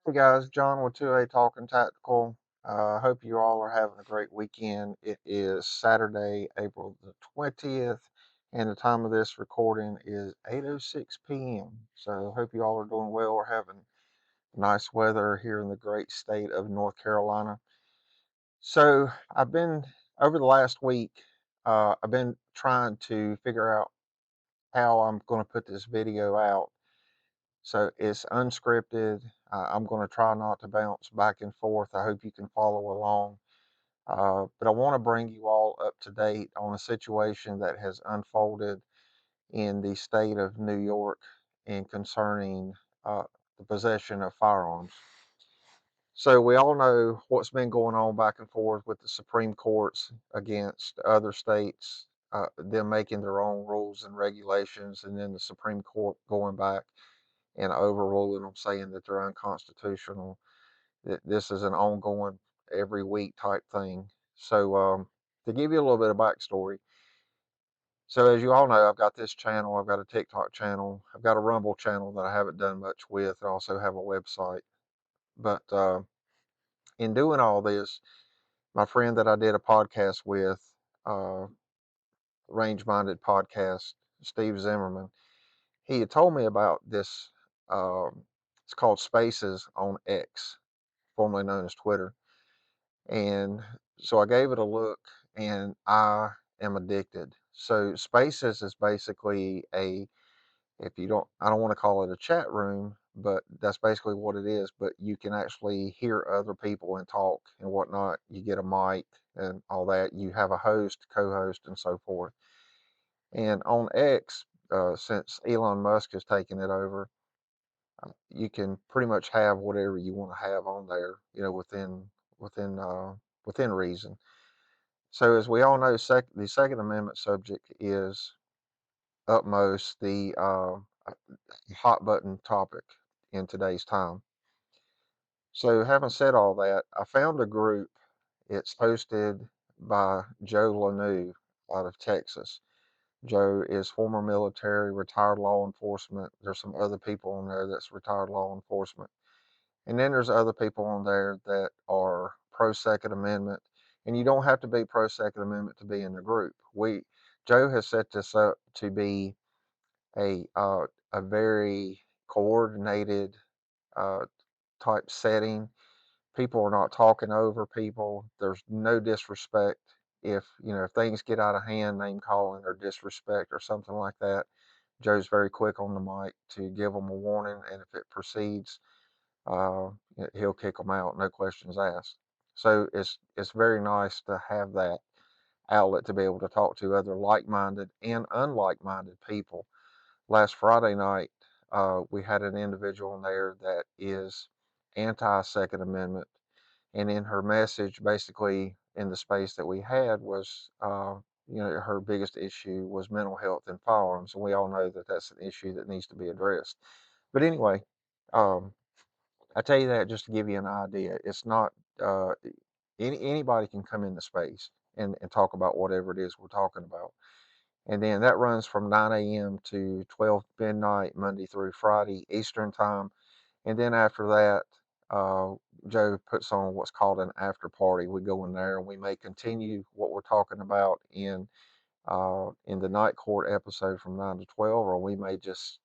Hey guys, John with 2A Talking Tactical. I hope you all are having a great weekend. It is Saturday, April the 20th, and the time of this recording is 8:06 p.m. So I hope you all are doing well. We're having nice weather here in the great state of North Carolina. So I've been, over the last week, I've been trying to figure out how I'm going to put this video out. So it's unscripted. I'm going to try not to bounce back and forth. I hope you can follow along. But I want to bring you all up to date on a situation that has unfolded in the state of New York and concerning the possession of firearms. So we all know what's been going on back and forth with the Supreme Courts against other states, them making their own rules and regulations, and then the Supreme Court going back and overruling them, saying that they're unconstitutional. That this is an ongoing, every week type thing. So, to give you a little bit of backstory, so as you all know, I've got this channel, I've got a TikTok channel, I've got a Rumble channel that I haven't done much with. I also have a website. But in doing all this, my friend that I did a podcast with, uh, Range Minded Podcast, Steve Zimmerman, he had told me about this. It's called Spaces on X, formerly known as Twitter. And so I gave it a look, and I am addicted. So Spaces is basically if you don't, I don't want to call it a chat room, but that's basically what it is. But you can actually hear other people and talk and whatnot. You get a mic and all that. You have a host, co-host, and so forth. And on X, since Elon Musk has taken it over, you can pretty much have whatever you want to have on there, within within reason. So as we all know, the Second Amendment subject is utmost the hot button topic in today's time. So having said all that, I found a group. It's hosted by Joe Lanou out of Texas. Joe is former military, retired law enforcement. There's some other people on there that's retired law enforcement. And then there's other people on there that are pro Second Amendment. And you don't have to be pro Second Amendment to be in the group. Joe has set this up to be a very coordinated uh, type setting. People are not talking over people. There's no disrespect. If things get out of hand, name calling or disrespect or something like that, Joe's very quick on the mic to give them a warning, and if it proceeds, uh, he'll kick them out, no questions asked. So it's very nice to have that outlet to be able to talk to other like-minded and unlike-minded people. Last Friday night, we had an individual in there that is anti-Second Amendment, and in her message, basically in the space that we had, was her biggest issue was mental health and firearms, and we all know that that's an issue that needs to be addressed. But anyway, um, I tell you that just to give you an idea. It's not uh, anybody can come into space and talk about whatever it is we're talking about. And then that runs from 9 a.m. to 12 midnight, Monday through Friday, Eastern time. And then after that, Joe puts on what's called an after party. We go in there and we may continue what we're talking about in the night court episode from 9 to 12, or we may just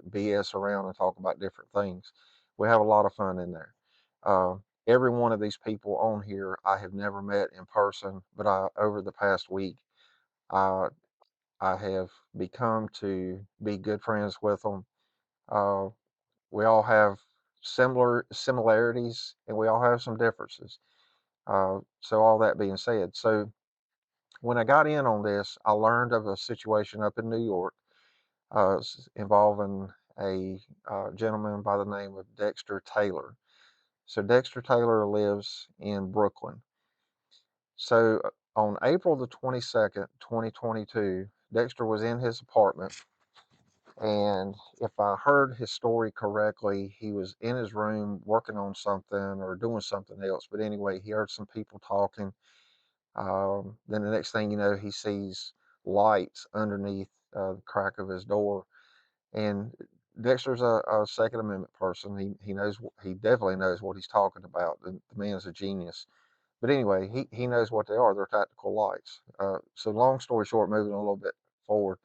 BS around and talk about different things. We have a lot of fun in there. Uh, every one of these people on here I have never met in person, but over the past week, I, I have become to be good friends with them. Uh, we all have similar similarities and we all have some differences. So all that being said, so when I got in on this, I learned of a situation up in New York involving a gentleman by the name of Dexter Taylor. So Dexter Taylor lives in Brooklyn. So on April the 22nd, 2022, Dexter was in his apartment, and if I heard his story correctly, he was in his room working on something or doing something else. But anyway, he heard some people talking. Then the next thing you know, he sees lights underneath the crack of his door. And Dexter's a Second Amendment person. He knows, he definitely knows what he's talking about. The man's a genius. But anyway, he knows what they are. They're tactical lights. So long story short, moving a little bit forward,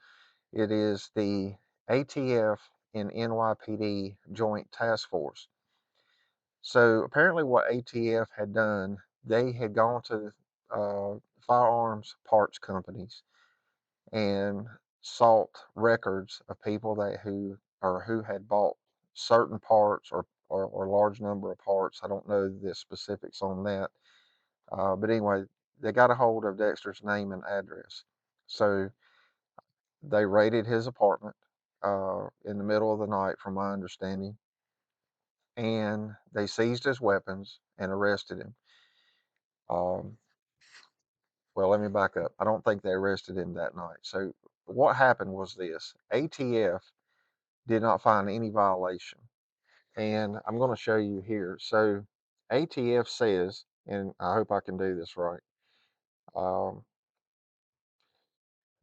it is the ATF and NYPD Joint Task Force. So apparently, what ATF had done, they had gone to firearms parts companies and sought records of people that who had bought certain parts or large number of parts. I don't know the specifics on that, but anyway, they got a hold of Dexter's name and address. So they raided his apartment in the middle of the night, from my understanding, and they seized his weapons and arrested him. Um, well, let me back up. I don't think they arrested him that night. So what happened was this: ATF did not find any violation, and I'm going to show you here. So ATF says, and I hope I can do this right. Um,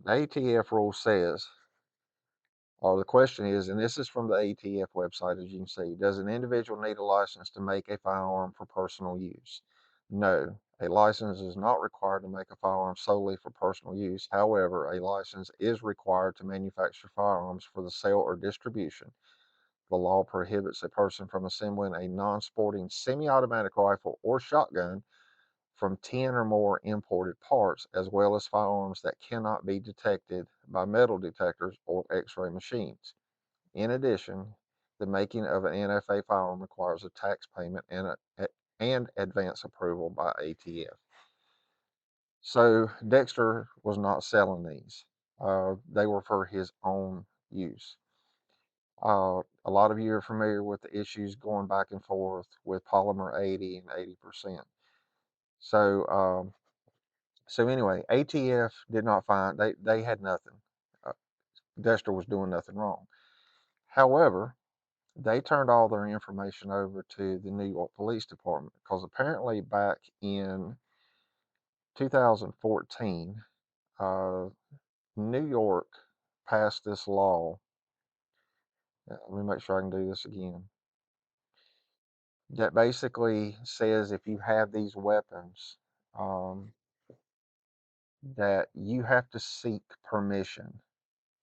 the ATF rule says, or the question is, and this is from the ATF website, as you can see, does an individual need a license to make a firearm for personal use? No, a license is not required to make a firearm solely for personal use. However, a license is required to manufacture firearms for the sale or distribution. The law prohibits a person from assembling a non-sporting semi-automatic rifle or shotgun from 10 or more imported parts, as well as firearms that cannot be detected by metal detectors or X-ray machines. In addition, the making of an NFA firearm requires a tax payment and advance approval by ATF. So Dexter was not selling these. They were for his own use. A lot of you are familiar with the issues going back and forth with polymer 80 and 80%. So, so anyway, ATF did not find, they had nothing. Uh, Dexter was doing nothing wrong. However, they turned all their information over to the New York Police Department because apparently back in 2014, uh, New York passed this law. Let me make sure I can do this again. That basically says if you have these weapons, um, that you have to seek permission,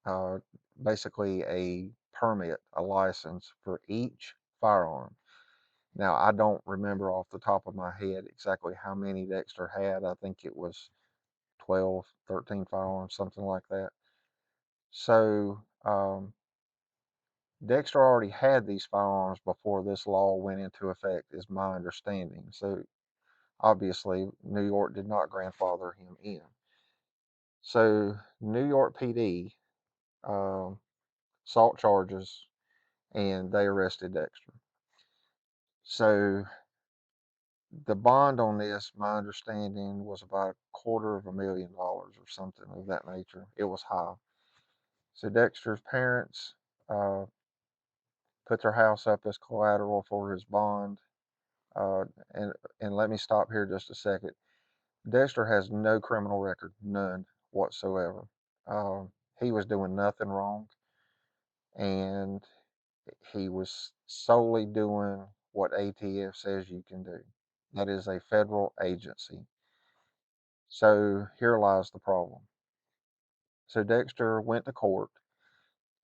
uh, basically a permit, a license for each firearm. Now, I don't remember off the top of my head exactly how many Dexter had. I think it was 12, 13 firearms, something like that. So, Dexter already had these firearms before this law went into effect, is my understanding. So, obviously, New York did not grandfather him in. So, New York PD sought charges and they arrested Dexter. So, the bond on this, my understanding, was about $250,000 or something of that nature. It was high. So Dexter's parents uh, put their house up as collateral for his bond. Uh, and and let me stop here just a second. Dexter has no criminal record, none whatsoever. Uh, he was doing nothing wrong, and he was solely doing what ATF says you can do. That is a federal agency. So here lies the problem. So Dexter went to court,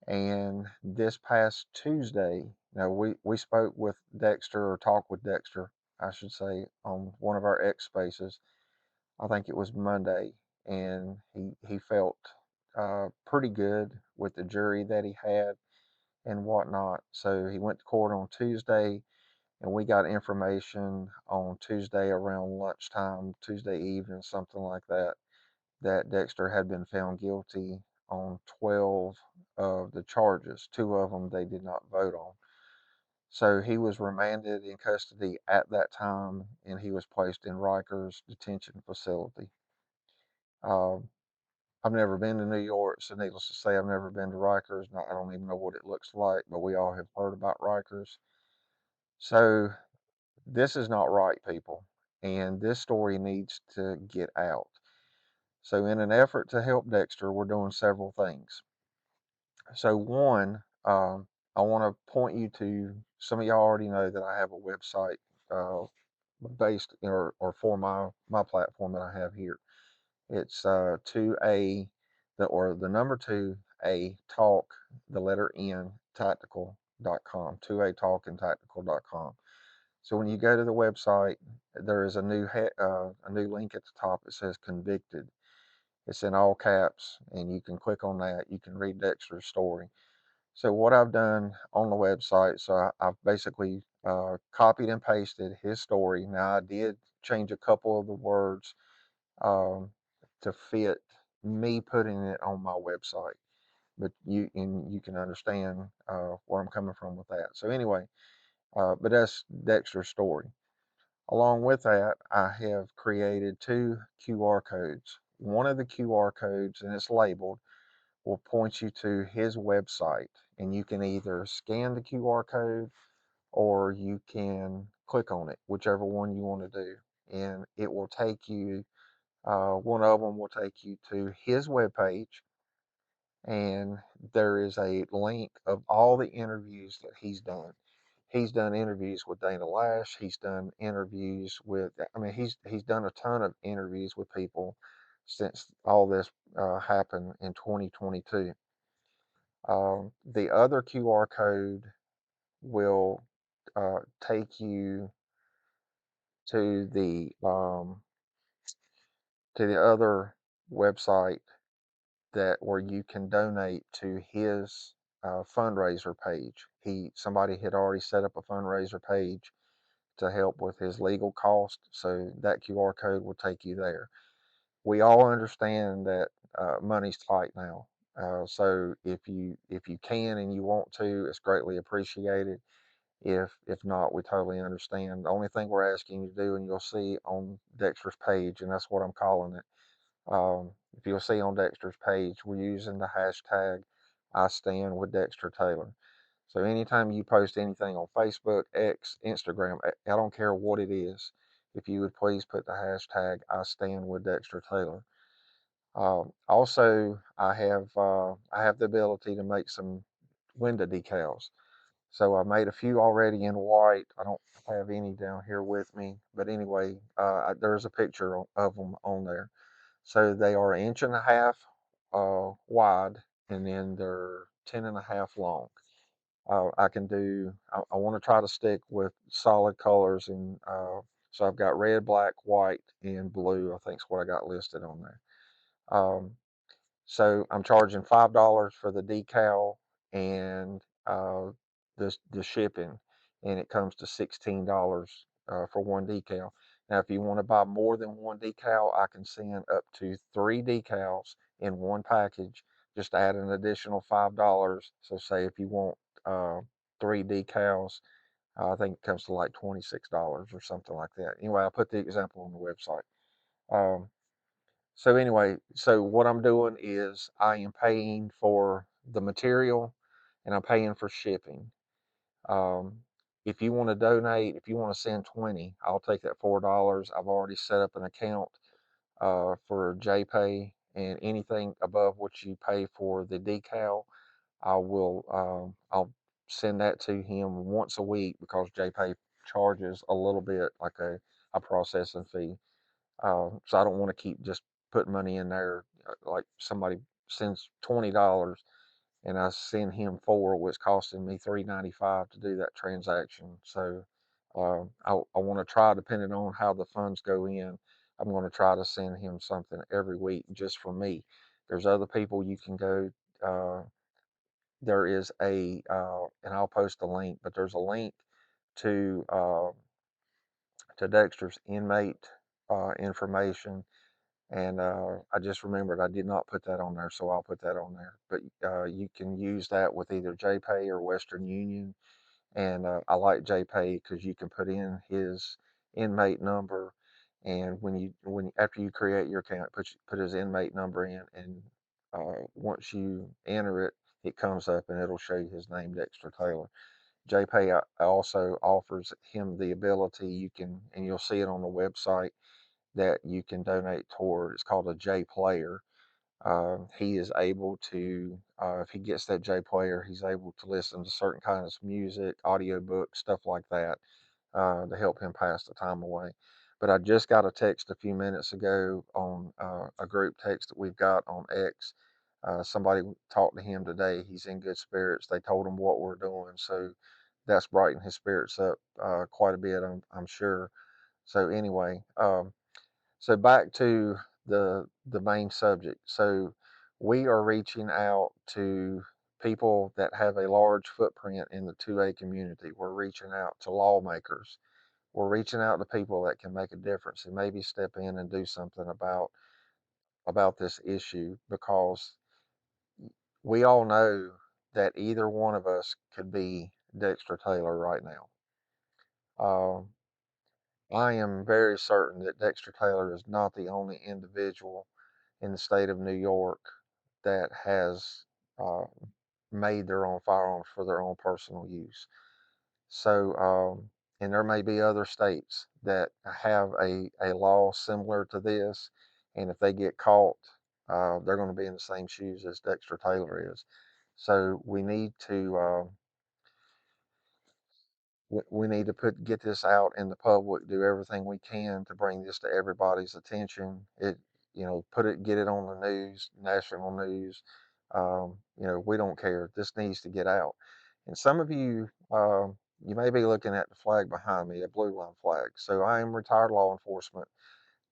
and this past Tuesday, now we spoke with Dexter, or talked with Dexter, I should say, on one of our X spaces. I think it was Monday, and he felt pretty good with the jury that he had and whatnot. So he went to court on Tuesday, and we got information on Tuesday around lunchtime, Tuesday evening, something like that, that Dexter had been found guilty on 12 of the charges. Two of them they did not vote on. So he was remanded in custody at that time, and he was placed in Rikers detention facility. Uh, I've never been to New York, so needless to say, I've never been to Rikers. I don't even know what it looks like, but we all have heard about Rikers. So this is not right, people, and this story needs to get out. So, in an effort to help Dexter, we're doing several things. So, one, I want to point you to, some of y'all already know that I have a website uh, based or for my platform that I have here. It's 2A, the number 2A talk, the letter N, tactical.com, 2A talk and tactical.com. So when you go to the website, there is a new link at the top. It says convicted. It's in all caps, and you can click on that. You can read Dexter's story. So what I've done on the website, I've basically copied and pasted his story. Now I did change a couple of the words um, to fit me putting it on my website, but you can understand where I'm coming from with that. So anyway, but that's Dexter's story. Along with that, I have created two QR codes. One of the QR codes, and it's labeled, will point you to his website, and you can either scan the QR code or you can click on it, whichever one you want to do, and it will take you. One of them will take you to his webpage, and there is a link of all the interviews that he's done. He's done interviews with Dana Lash. He's done interviews with, I mean, he's done a ton of interviews with people since all this happened in 2022. The other QR code will take you to the other website that where you can donate to his fundraiser page. Somebody had already set up a fundraiser page to help with his legal cost, so that QR code will take you there. We all understand that money's tight now. So if you can and you want to, it's greatly appreciated. If not, we totally understand. The only thing we're asking you to do, and you'll see on Dexter's page, and that's what I'm calling it. If you'll see on Dexter's page, we're using the hashtag IStandWithDexterTaylor. So anytime you post anything on Facebook, X, Instagram, I don't care what it is, if you would please put the hashtag IStandWithDexterTaylor. Also, I have the ability to make some window decals. So I made a few already in white. I don't have any down here with me, but anyway, there's a picture of them on there. So they are 1.5 inches wide, and then they're 10.5 inches long. I want to try to stick with solid colors, and so I've got red, black, white, and blue. I think is what I got listed on there. Um, so I'm charging $5 for the decal and the shipping, and it comes to $16 for one decal. Now, if you want to buy more than one decal, I can send up to 3 decals in one package. Just add an additional $5. So, say if you want uh, 3 decals, I think it comes to like $26 or something like that. Anyway, I put the example on the website. Um, so anyway, so what I'm doing is I am paying for the material and I'm paying for shipping. Um, if you want to donate, if you want to send 20, I'll take that $4. I've already set up an account for JPay, and anything above what you pay for the decal, I'll send that to him once a week because JPay charges a little bit, like a processing fee. So I don't want to keep just putting money in there. Like somebody sends $20 and I send him four, well, it's costing me $3.95 to do that transaction. So I want to try, depending on how the funds go in, I'm going to try to send him something every week just for me. There's other people you can go. Uh, there is and I'll post a link, but there's a link to Dexter's inmate information. And I just remembered I did not put that on there, so I'll put that on there. But you can use that with either JPay or Western Union. And I like JPay because you can put in his inmate number, and when after you create your account, put his inmate number in, and once you enter it, it comes up and it'll show you his name, Dexter Taylor. JPay also offers him the ability, you can, and you'll see it on the website, that you can donate toward. It's called a J Player, He is able to, if he gets that J player, he's able to listen to certain kinds of music, audiobooks, stuff like that, to help him pass the time away. But I just got a text a few minutes ago on a group text that we've got on X. Somebody talked to him today. He's in good spirits. They told him what we're doing, so that's brightened his spirits up quite a bit, I'm sure. So anyway, so back to the main subject. So we are reaching out to people that have a large footprint in the 2A community. We're reaching out to lawmakers. We're reaching out to people that can make a difference and maybe step in and do something about this issue, because we all know that either one of us could be Dexter Taylor right now. I am very certain that Dexter Taylor is not the only individual in the state of New York that has uh, made their own firearms for their own personal use. So, and there may be other states that have a law similar to this, and if they get caught, they're going to be in the same shoes as Dexter Taylor is. So we need to get this out in the public, do everything we can to bring this to everybody's attention. Get it on the news, national news. We don't care. This needs to get out. And some of you, you may be looking at the flag behind me, a blue line flag. So I am retired law enforcement.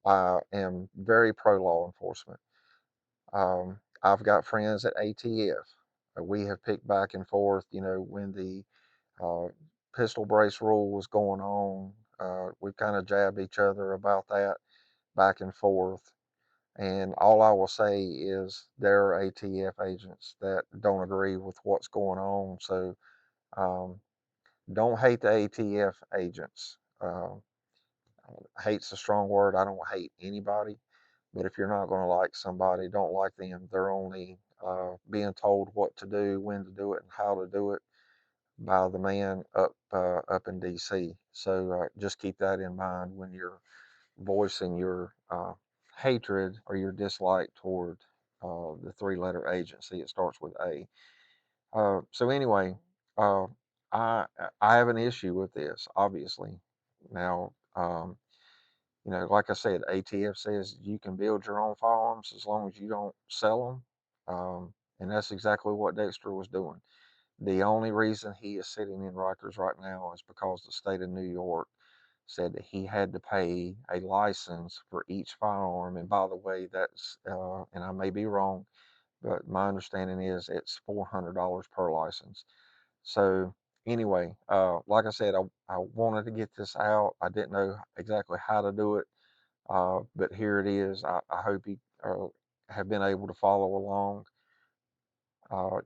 I am very pro law enforcement. I've got friends at ATF. We have picked back and forth, when the uh, pistol brace rule was going on. We kind of jabbed each other about that back and forth. And all I will say is there are ATF agents that don't agree with what's going on. So um, don't hate the ATF agents. Hate's a strong word. I don't hate anybody. But if you're not going to like somebody, don't like them. They're only being told what to do, when to do it, and how to do it by the man up in D.C. So just keep that in mind when you're voicing your hatred or your dislike toward the three-letter agency. It starts with A. So anyway, uh, I I have an issue with this, obviously. Now, like I said, ATF says you can build your own firearms as long as you don't sell them, and that's exactly what Dexter was doing. The only reason he is sitting in Rikers right now is because the state of New York said that he had to pay a license for each firearm. And by the way, and I may be wrong, but my understanding is it's $400 per license. So anyway, like I said, I wanted to get this out. I didn't know exactly how to do it, but here it is. I hope you have been able to follow along.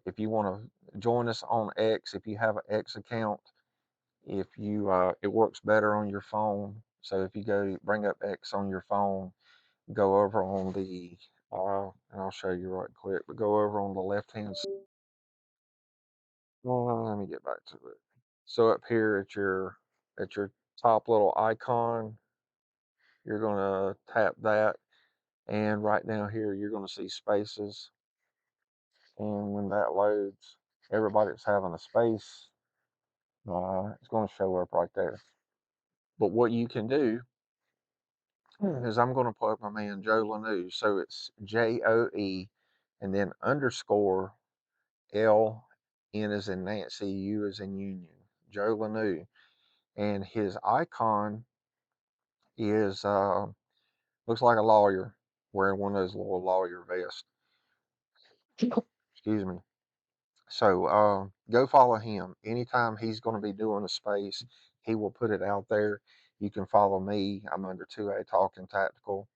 If you want to join us on X, if you have an X account, if you it works better on your phone. So if you go bring up X on your phone, go over on the and I'll show you right quick, but go over on the left hand side. Let me get back to it. So up here at your top little icon, you're gonna tap that, and right down here you're gonna see spaces. And when that loads, everybody that's having a space, it's gonna show up right there. But what you can do is I'm going to put up my man Joe Lanew. So it's JOE and then underscore L, N as in Nancy, U as in Union. Joe Lanew. And his icon is looks like a lawyer wearing one of those little lawyer vests. Excuse me. So go follow him. Anytime he's going to be doing a space, he will put it out there. You can follow me. I'm under 2A Talking Tactical.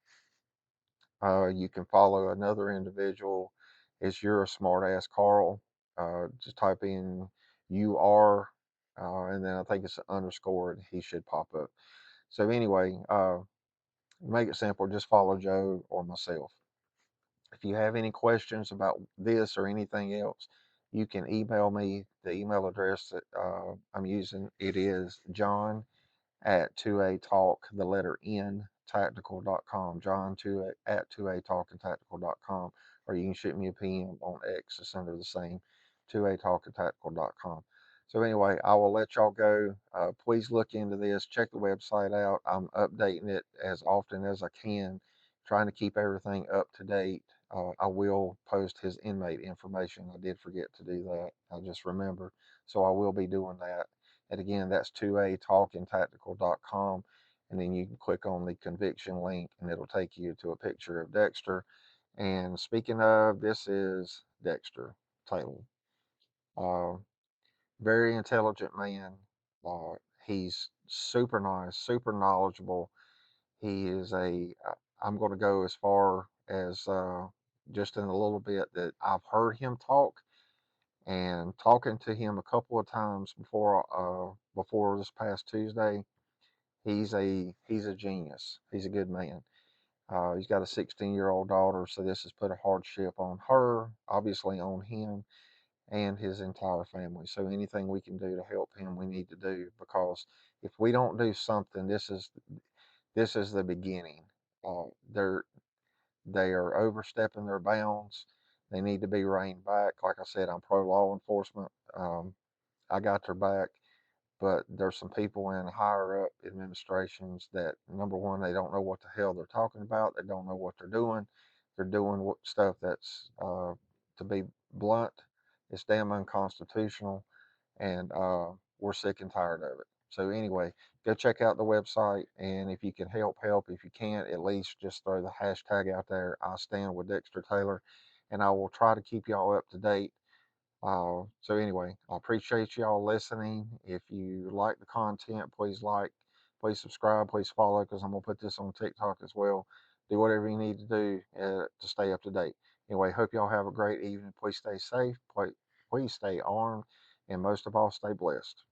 You can follow another individual. It's You're a Smart Ass Carl. Just type in and then I think it's an underscore, and he should pop up. So anyway, make it simple. Just follow Joe or myself. If you have any questions about this or anything else, you can email me. The email address that I'm using, it is John at 2A Talk, the letter N, tactical.com. John 2 at 2A Talk and tactical.com. or you can shoot me a PM on X. It's under the same 2atalkingtactical.com. So anyway, I will let y'all go. Please look into this. Check the website out. I'm updating it as often as I can, trying to keep everything up to date. I will post his inmate information. I did forget to do that. I just remembered. So I will be doing that. And again, that's 2atalkingtactical.com. And then you can click on the conviction link and it'll take you to a picture of Dexter. And speaking of, this is Dexter Taylor. Uh, Very intelligent man. Uh, he's super nice, super knowledgeable. He is I'm going to go as far as just in a little bit that I've heard him talk, and talking to him a couple of times before this past Tuesday. He's a genius. He's a good man. He's got a 16-year-old daughter, so this has put a hardship on her, obviously on him and his entire family. So anything we can do to help him, we need to do, because if we don't do something, this is the beginning. Uh, they're they are overstepping their bounds. They need to be reined back. Like I said, I'm pro law enforcement. I got their back, but there's some people in higher up administrations that, number one, they don't know what the hell they're talking about. They don't know what they're doing. They're doing stuff that's, to be blunt, it's damn unconstitutional, and we're sick and tired of it. So anyway, go check out the website, and if you can help, help. If you can't, at least just throw the hashtag out there, IStandWithDexterTaylor, and I will try to keep y'all up to date. So anyway, I appreciate y'all listening. If you like the content, please subscribe, please follow, because I'm gonna put this on TikTok as well. Do whatever you need to do to stay up to date. Anyway, hope y'all have a great evening. Please stay safe. Please stay armed, and most of all, stay blessed.